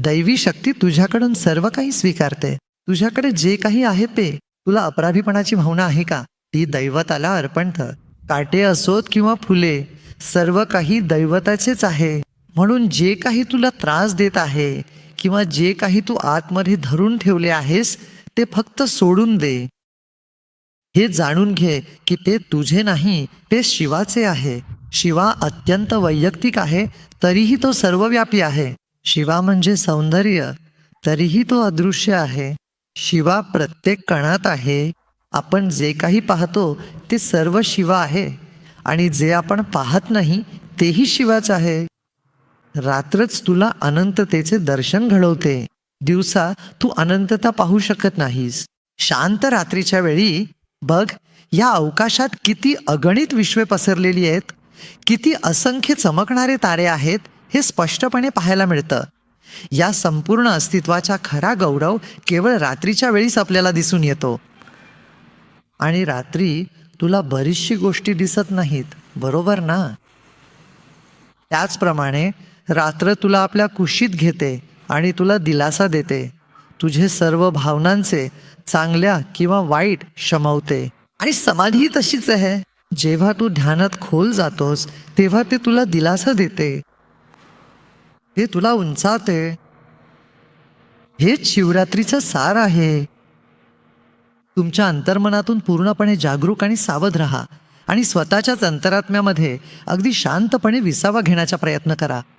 दैवी शक्ती तुझ्याकडून सर्व काही स्वीकारते. तुझ्याकडे जे काही आहे ते. तुला अपराधीपणाची भावना आहे का? ती दैवताला अर्पण कर. काटे असोत किंवा फुले, सर्व काही दैवताचेच आहे. म्हणून जे काही तुला त्रास देत आहे किंवा जे काही तू आतमध्ये धरून ठेवले आहेस ते फक्त सोडून दे. हे जाणून घे की ते तुझे नाही, ते शिवाचे आहे. शिवा अत्यंत वैयक्तिक आहे, तरीही तो सर्वव्यापी आहे. शिवा म्हणजे सौंदर्य, तरीही तो अदृश्य आहे. शिवा प्रत्येक कणात आहे. आपण जे काही पाहतो ते सर्व शिवा आहे आणि जे आपण पाहत नाही तेही शिवाच आहे. रात्रच तुला अनंततेचे दर्शन घडवते. दिवसा तू अनंतता पाहू शकत नाहीस. शांत रात्रीच्या वेळी बघ, या अवकाशात किती अगणित विश्वे पसरलेली आहेत, किती असंख्य चमकणारे तारे आहेत हे स्पष्टपणे पाहायला मिळतं. या संपूर्ण अस्तित्वाचा खरा गौरव केवळ रात्रीच्या वेळीच आपल्याला दिसून येतो. आणि रात्री तुला बरीचशी गोष्टी दिसत नाहीत, बरोबर ना? त्याचप्रमाणे रात्र तुला आपल्या कुशीत घेते आणि तुला दिलासा देते. तुझे सर्व भावनांचे, चांगल्या किंवा वाईट, शमवते. आणि समाधी तशीच आहे. जेव्हा तू ध्यानात खोल जातोस तेव्हा ते तुला दिलासा देते, ते तुला उंचावते. हेच शिवरात्रीचं सार आहे. तुमच्या अंतर्मनातून पूर्णपणे जागरूक आणि सावध राहा आणि स्वतःच्याच अंतरात्म्यामध्ये अगदी शांतपणे विसावा घेण्याचा प्रयत्न करा.